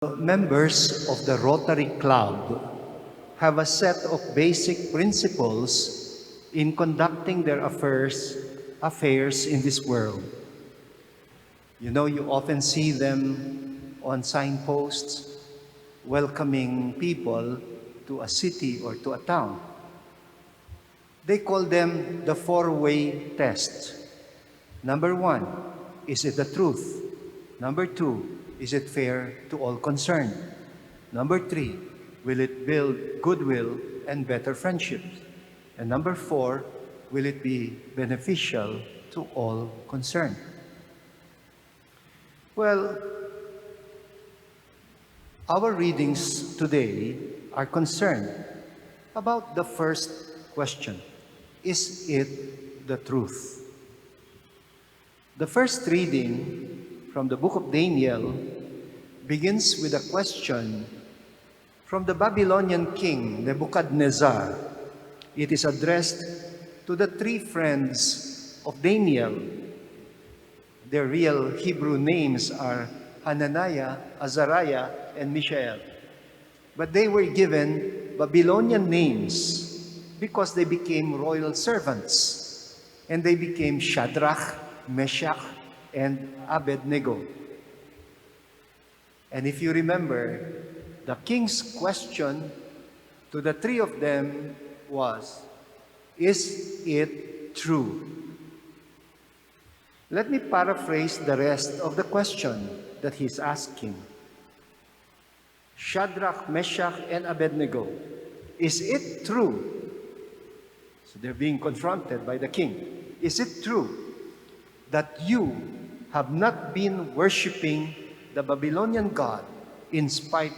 Members of the Rotary Club have a set of basic principles in conducting their affairs in this world. You know, you often see them on signposts welcoming people to a city or to a town. They call them the four-way test. Number one, is it the truth? Number two, is it fair to all concerned? Number three, will it build goodwill and better friendships? And number four, will it be beneficial to all concerned? Well, our readings today are concerned about the first question. Is it the truth? The first reading from the book of Daniel begins with a question from the Babylonian king Nebuchadnezzar. It is addressed to the three friends of Daniel. Their real Hebrew names are Hananiah, Azariah, and Mishael. But they were given Babylonian names because they became royal servants, and they became Shadrach, Meshach, and Abednego. And if you remember, the king's question to the three of them was, is it true? Let me paraphrase the rest of the question that he's asking. Shadrach, Meshach, and Abednego, is it true? So they're being confronted by the king. Is it true that you have not been worshiping the Babylonian god in spite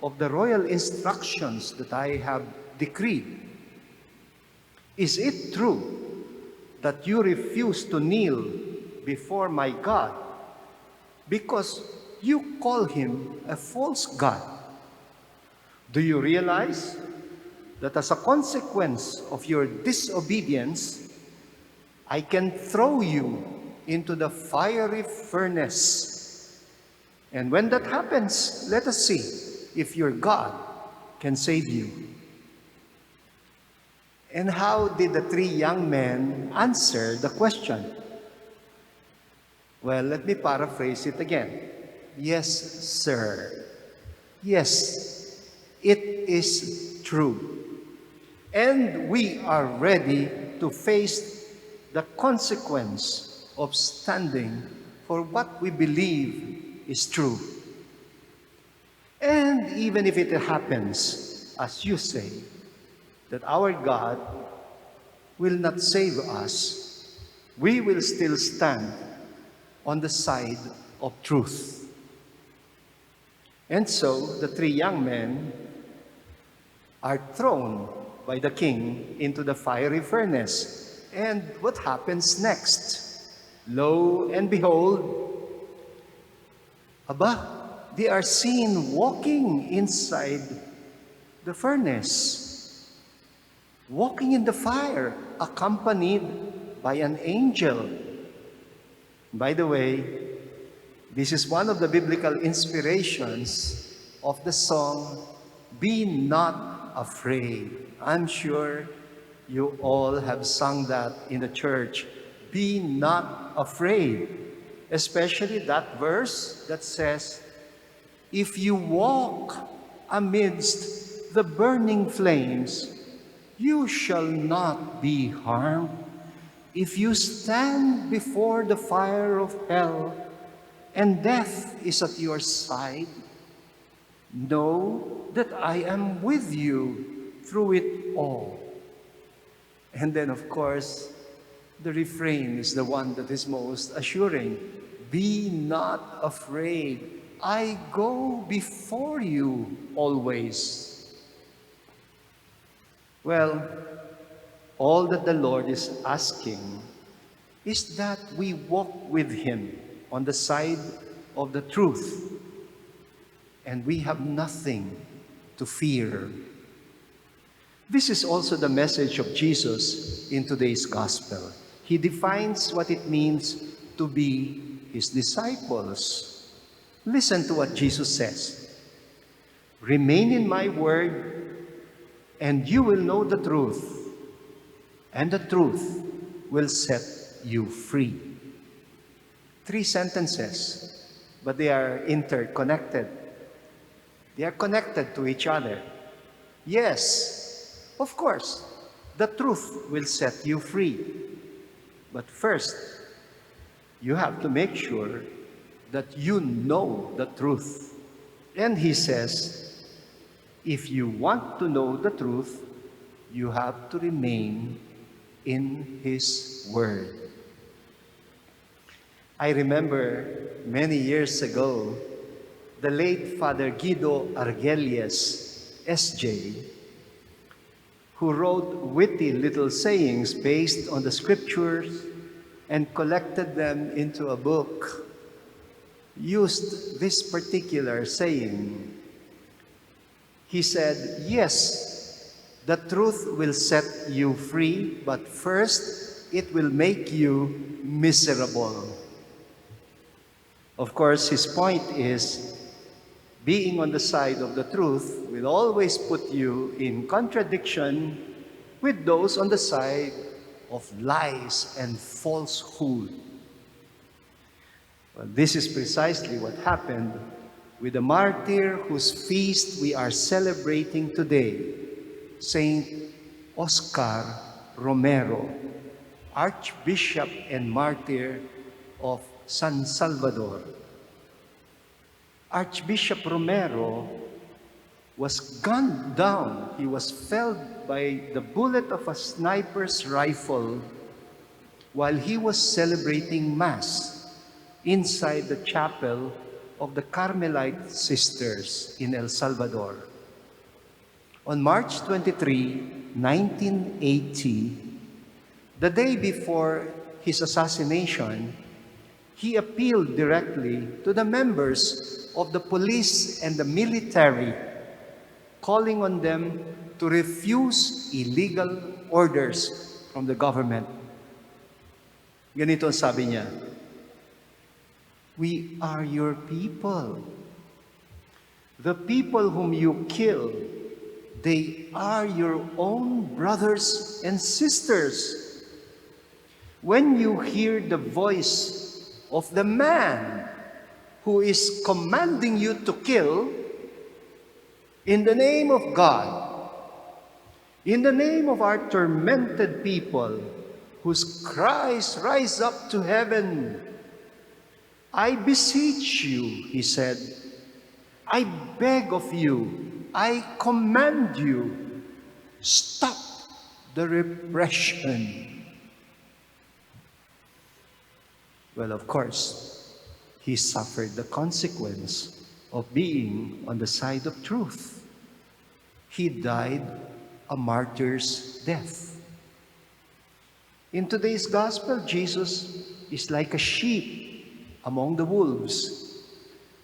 of the royal instructions that I have decreed? Is it true that you refuse to kneel before my God because you call him a false god? Do you realize that as a consequence of your disobedience, I can throw you into the fiery furnace? And when that happens, let us see if your God can save you. And how did the three young men answer the question? Well, let me paraphrase it again. Yes, sir. Yes, it is true. And we are ready to face the consequence of standing for what we believe is true. And even if it happens, as you say, that our God will not save us, we will still stand on the side of truth. And so the three young men are thrown by the king into the fiery furnace. And what happens next? Lo and behold, they are seen walking inside the furnace, walking in the fire, accompanied by an angel. By the way, this is one of the biblical inspirations of the song, Be Not Afraid. I'm sure you all have sung that in the church. Be not afraid. Especially that verse that says, if you walk amidst the burning flames, you shall not be harmed. If you stand before the fire of hell, and death is at your side, know that I am with you through it all. And then, of course, the refrain is the one that is most assuring. Be not afraid. I go before you always. Well, all that the Lord is asking is that we walk with him on the side of the truth, and we have nothing to fear. This is also the message of Jesus in today's gospel. He defines what it means to be his disciples. Listen to what Jesus says. Remain in my word, and you will know the truth, and the truth will set you free. 3 sentences, but they are interconnected. They are connected to each other. Yes, of course, the truth will set you free. But first, you have to make sure that you know the truth. And he says, if you want to know the truth, you have to remain in his word. I remember many years ago, the late Father Guido Argelius, S.J., who wrote witty little sayings based on the scriptures and collected them into a book, used this particular saying. He said, yes, the truth will set you free, but first it will make you miserable. Of course, his point is, being on the side of the truth will always put you in contradiction with those on the side of lies and falsehood. Well, this is precisely what happened with the martyr whose feast we are celebrating today, Saint Oscar Romero, Archbishop and Martyr of San Salvador. Archbishop Romero was gunned down. He was felled by the bullet of a sniper's rifle while he was celebrating Mass inside the chapel of the Carmelite Sisters in El Salvador. On March 23, 1980, the day before his assassination, he appealed directly to the members of the police and the military, calling on them to refuse illegal orders from the government. Ganito ang sabi niya, we are your people. The people whom you kill, they are your own brothers and sisters. When you hear the voice of the man who is commanding you to kill, in the name of God, in the name of our tormented people, whose cries rise up to heaven, I beseech you, he said, I beg of you, I command you, stop the repression. Well, of course, he suffered the consequence of being on the side of truth. He died a martyr's death. In today's gospel, Jesus is like a sheep among the wolves,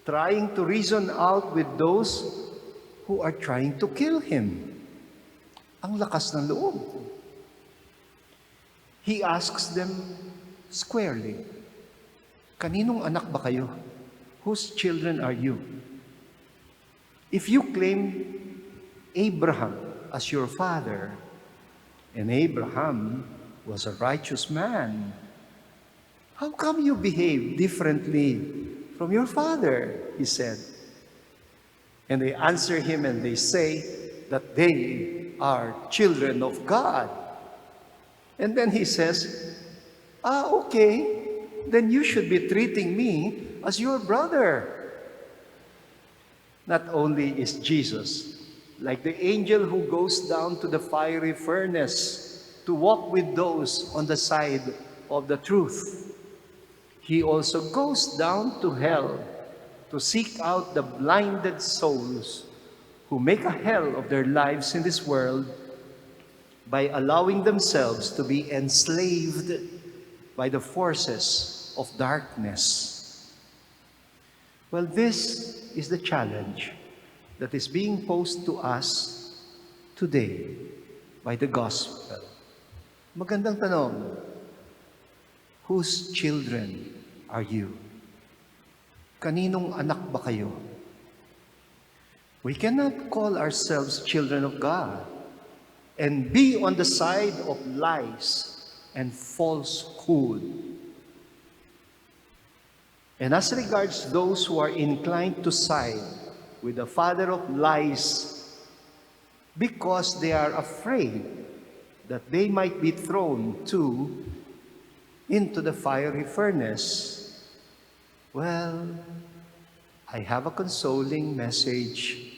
trying to reason out with those who are trying to kill him. Ang lakas ng loob. He asks them squarely, kaninong anak ba kayo? Whose children are you? If you claim Abraham as your father, and Abraham was a righteous man, how come you behave differently from your father? He said. And they answer him and they say that they are children of God. And then he says, okay, then you should be treating me as your brother. Not only is Jesus like the angel who goes down to the fiery furnace to walk with those on the side of the truth, he also goes down to hell to seek out the blinded souls who make a hell of their lives in this world by allowing themselves to be enslaved by the forces of darkness. Well, this is the challenge that is being posed to us today by the gospel. Magandang tanong, whose children are you? Kaninong anak ba kayo? We cannot call ourselves children of God and be on the side of lies and falsehood. And as regards those who are inclined to side with the father of lies because they are afraid that they might be thrown into the fiery furnace, well, I have a consoling message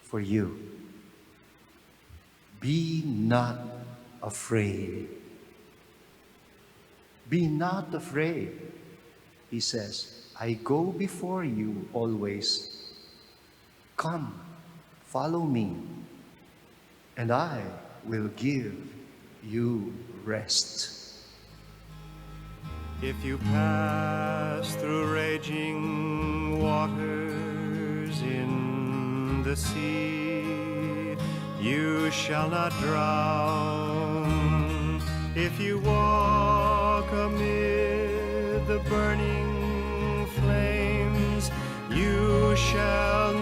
for you. Be not afraid. Be not afraid. He says, I go before you always. Come, follow me, and I will give you rest. If you pass through raging waters in the sea, you shall not drown. If you walk amid the burning flames, you shall